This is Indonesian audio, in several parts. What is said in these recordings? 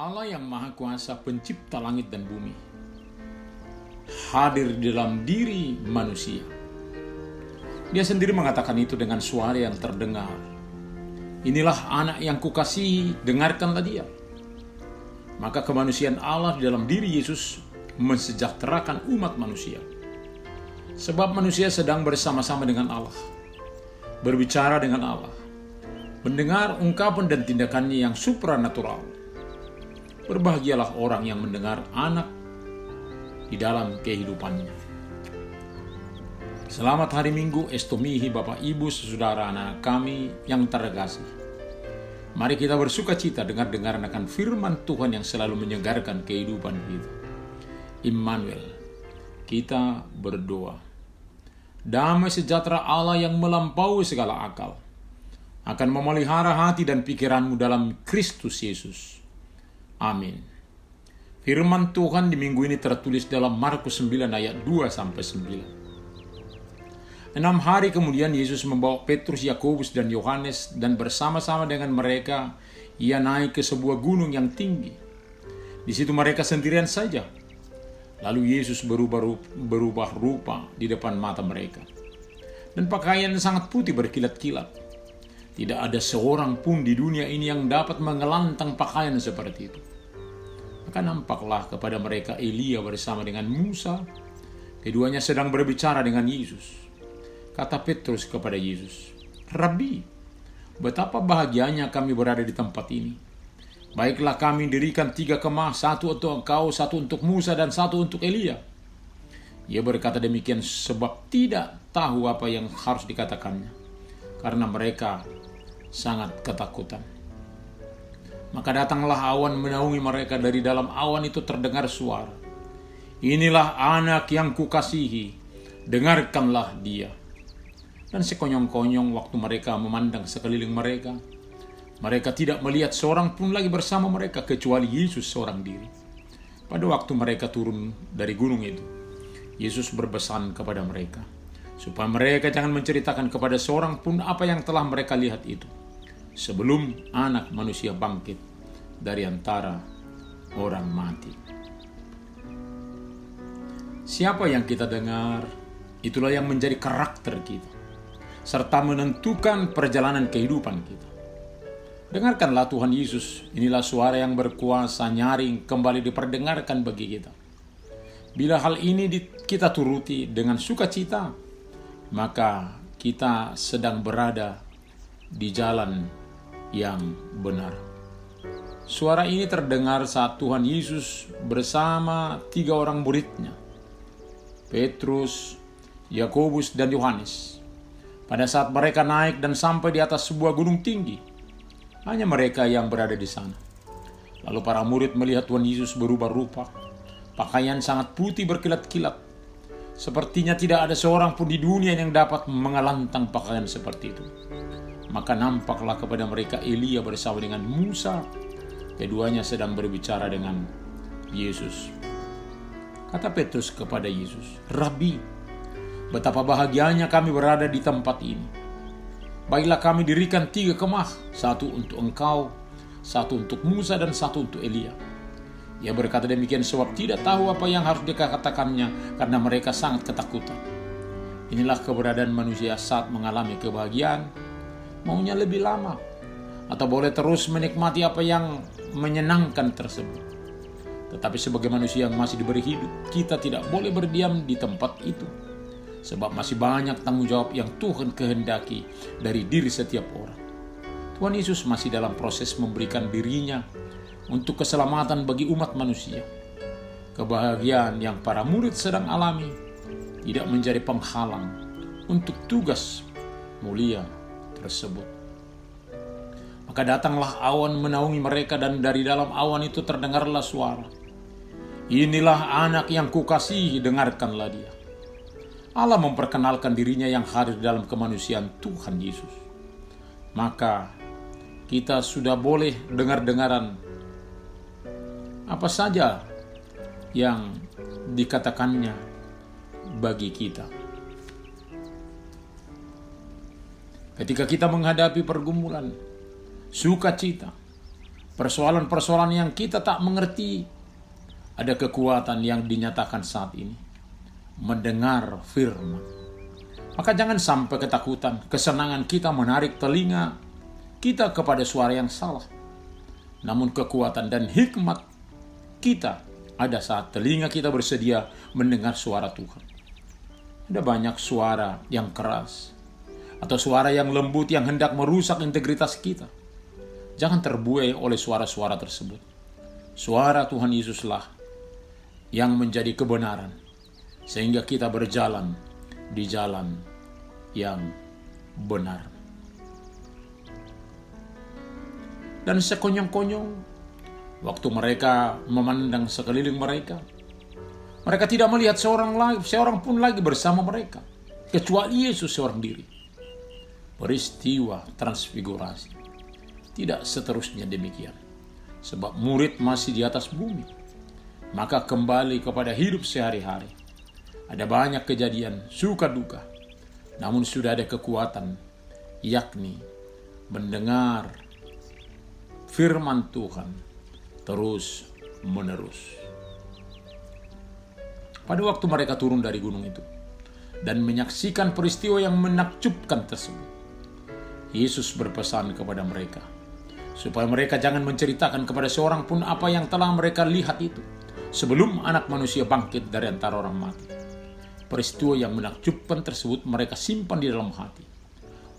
Allah yang Maha Kuasa, pencipta langit dan bumi, hadir di dalam diri manusia. Dia sendiri mengatakan itu dengan suara yang terdengar. Inilah anak yang kukasihi, dengarkanlah dia. Maka kemanusiaan Allah di dalam diri Yesus mensejahterakan umat manusia. Sebab manusia sedang bersama-sama dengan Allah, berbicara dengan Allah, mendengar ungkapan dan tindakannya yang supranatural. Berbahagialah orang yang mendengar anak di dalam kehidupannya. Selamat hari Minggu, estomihi Bapak Ibu saudara anak kami yang terkasih. Mari kita bersuka cita dengar akan firman Tuhan yang selalu menyegarkan kehidupan kita. Immanuel, kita berdoa. Damai sejahtera Allah yang melampaui segala akal akan memelihara hati dan pikiranmu dalam Kristus Yesus. Amin. Firman Tuhan di minggu ini tertulis dalam Markus 9 ayat 2-9. 6 hari kemudian Yesus membawa Petrus, Yakobus, dan Yohanes, dan bersama-sama dengan mereka ia naik ke sebuah gunung yang tinggi. Di situ mereka sendirian saja. Lalu Yesus berubah rupa di depan mata mereka. Dan pakaian sangat putih berkilat-kilat. Tidak ada seorang pun di dunia ini yang dapat mengelantang pakaian seperti itu. Maka nampaklah kepada mereka Elia bersama dengan Musa. Keduanya sedang berbicara dengan Yesus. Kata Petrus kepada Yesus, "Rabi, betapa bahagianya kami berada di tempat ini. Baiklah kami dirikan 3 kemah, 1 untuk engkau, 1 untuk Musa, dan 1 untuk Elia." Ia berkata demikian sebab tidak tahu apa yang harus dikatakannya, karena mereka sangat ketakutan. Maka datanglah awan menaungi mereka. Dari dalam awan itu terdengar suara, "Inilah anak yang kukasihi, dengarkanlah dia." Dan sekonyong-konyong waktu mereka memandang sekeliling mereka, mereka tidak melihat seorang pun lagi bersama mereka kecuali Yesus seorang diri. Pada waktu mereka turun dari gunung itu, Yesus berpesan kepada mereka supaya mereka jangan menceritakan kepada seorang pun apa yang telah mereka lihat itu, sebelum anak manusia bangkit dari antara orang mati. Siapa yang kita dengar, itulah yang menjadi karakter kita, serta menentukan perjalanan kehidupan kita. Dengarkanlah Tuhan Yesus, inilah suara yang berkuasa, nyaring kembali diperdengarkan bagi kita. Bila hal ini kita turuti dengan sukacita, maka kita sedang berada di jalan yang benar. Suara ini terdengar saat Tuhan Yesus bersama 3 orang muridnya, Petrus, Yakobus, dan Yohanes. Pada saat mereka naik dan sampai di atas sebuah gunung tinggi, hanya mereka yang berada di sana. Lalu para murid melihat Tuhan Yesus berubah rupa, pakaian sangat putih berkilat-kilat. Sepertinya tidak ada seorang pun di dunia yang dapat mengelantang pakaian seperti itu. Maka nampaklah kepada mereka Elia bersama dengan Musa. Keduanya sedang berbicara dengan Yesus. Kata Petrus kepada Yesus, "Rabi, betapa bahagianya kami berada di tempat ini. Baiklah kami dirikan 3 kemah, 1 untuk engkau, 1 untuk Musa, dan 1 untuk Elia." Ia berkata demikian sebab tidak tahu apa yang harus dikatakannya, karena mereka sangat ketakutan. Inilah keberadaan manusia saat mengalami kebahagiaan, maunya lebih lama, atau boleh terus menikmati apa yang menyenangkan tersebut. Tetapi sebagai manusia yang masih diberi hidup, kita tidak boleh berdiam di tempat itu. Sebab masih banyak tanggung jawab yang Tuhan kehendaki dari diri setiap orang. Tuhan Yesus masih dalam proses memberikan dirinya untuk keselamatan bagi umat manusia. Kebahagiaan yang para murid sedang alami tidak menjadi penghalang untuk tugas mulia tersebut. Maka datanglah awan menaungi mereka, dan dari dalam awan itu terdengarlah suara, "Inilah anak yang kukasihi, dengarkanlah dia." Allah memperkenalkan dirinya yang hadir dalam kemanusiaan Tuhan Yesus. Maka kita sudah boleh dengar-dengaran apa saja yang dikatakannya bagi kita. Ketika kita menghadapi pergumulan, sukacita, persoalan-persoalan yang kita tak mengerti, ada kekuatan yang dinyatakan saat ini. Mendengar firman. Maka jangan sampai ketakutan, kesenangan kita menarik telinga kita kepada suara yang salah. Namun kekuatan dan hikmat kita ada saat telinga kita bersedia mendengar suara Tuhan. Ada banyak suara yang keras atau suara yang lembut yang hendak merusak integritas kita. Jangan terbuai oleh suara-suara tersebut. Suara Tuhan Yesuslah yang menjadi kebenaran, sehingga kita berjalan di jalan yang benar. Dan sekonyong-konyong, waktu mereka memandang sekeliling mereka, mereka tidak melihat seorang pun lagi bersama mereka, kecuali Yesus seorang diri. Peristiwa transfigurasi tidak seterusnya demikian, sebab murid masih di atas bumi. Maka kembali kepada hidup sehari-hari. Ada banyak kejadian suka duka, namun sudah ada kekuatan, yakni mendengar firman Tuhan terus menerus. Pada waktu mereka turun dari gunung itu dan menyaksikan peristiwa yang menakjubkan tersebut, Yesus berpesan kepada mereka supaya mereka jangan menceritakan kepada seorang pun apa yang telah mereka lihat itu, sebelum Anak Manusia bangkit dari antara orang mati. Peristiwa yang menakjubkan tersebut mereka simpan di dalam hati.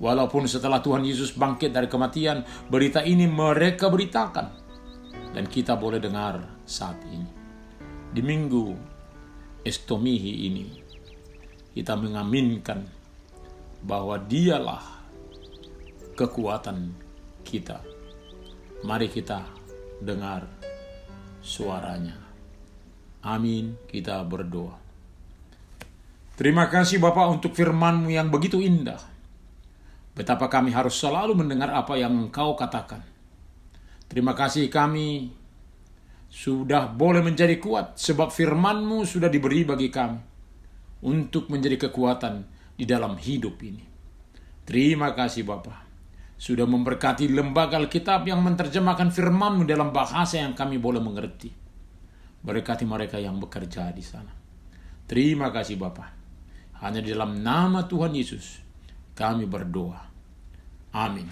Walaupun setelah Tuhan Yesus bangkit dari kematian, berita ini mereka beritakan. Dan kita boleh dengar saat ini. Di minggu Estomihi ini, kita mengaminkan bahwa Dialah kekuatan kita. Mari kita dengar suaranya. Amin, kita berdoa. Terima kasih Bapa untuk firman-Mu yang begitu indah. Betapa kami harus selalu mendengar apa yang Engkau katakan. Terima kasih kami sudah boleh menjadi kuat, sebab firman-Mu sudah diberi bagi kami untuk menjadi kekuatan di dalam hidup ini. Terima kasih Bapa, sudah memberkati lembaga Alkitab yang menerjemahkan firman-Mu dalam bahasa yang kami boleh mengerti. Berkati mereka yang bekerja di sana. Terima kasih Bapa. Hanya di dalam nama Tuhan Yesus kami berdoa. Amin.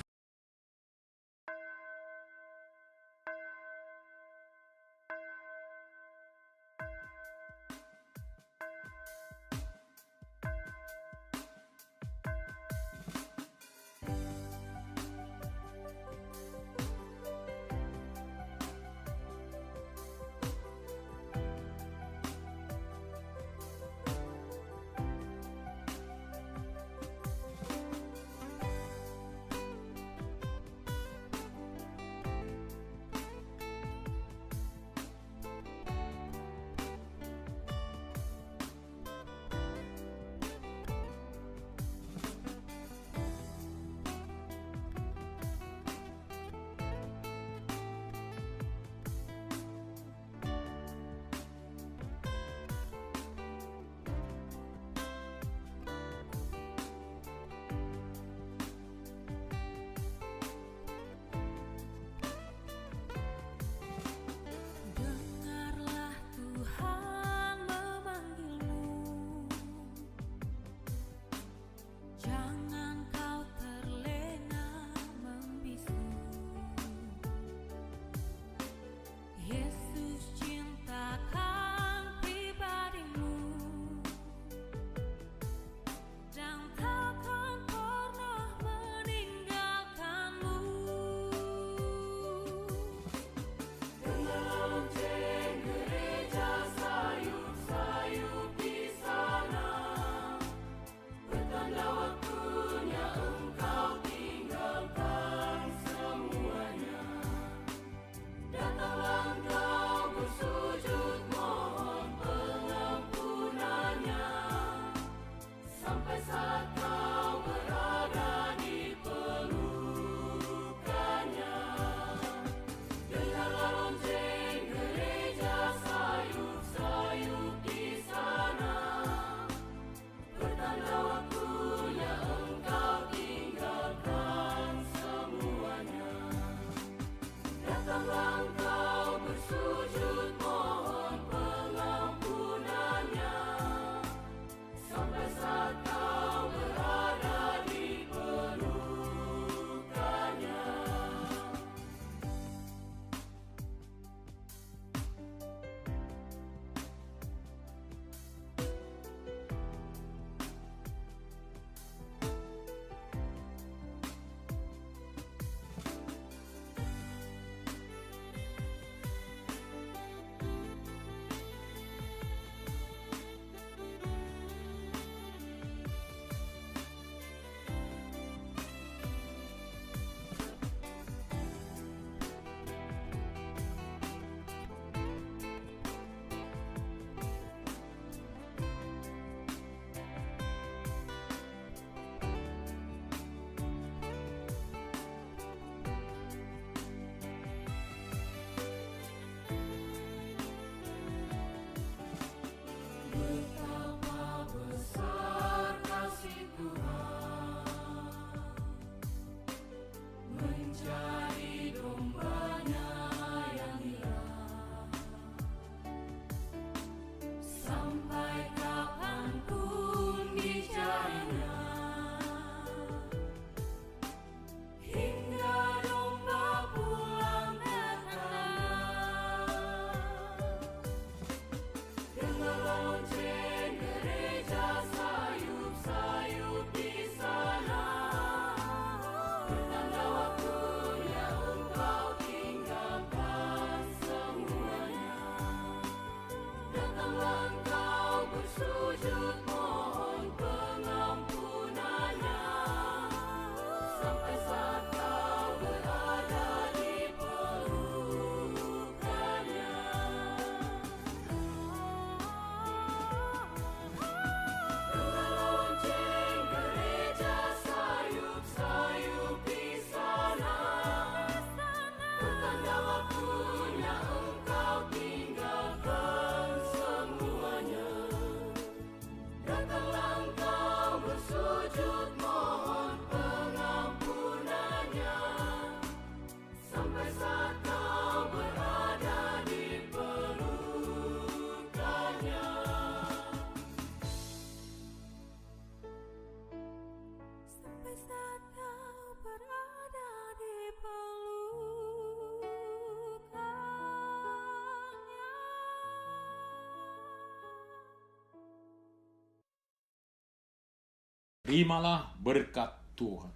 terimalah berkat Tuhan.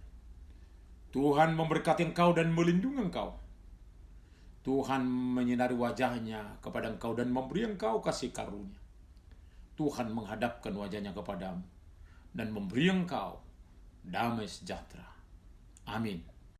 Tuhan memberkati engkau dan melindungi engkau. Tuhan menyinari wajahnya kepada engkau dan memberi engkau kasih karunia. Tuhan menghadapkan wajahnya kepadamu dan memberi engkau damai sejahtera. Amin.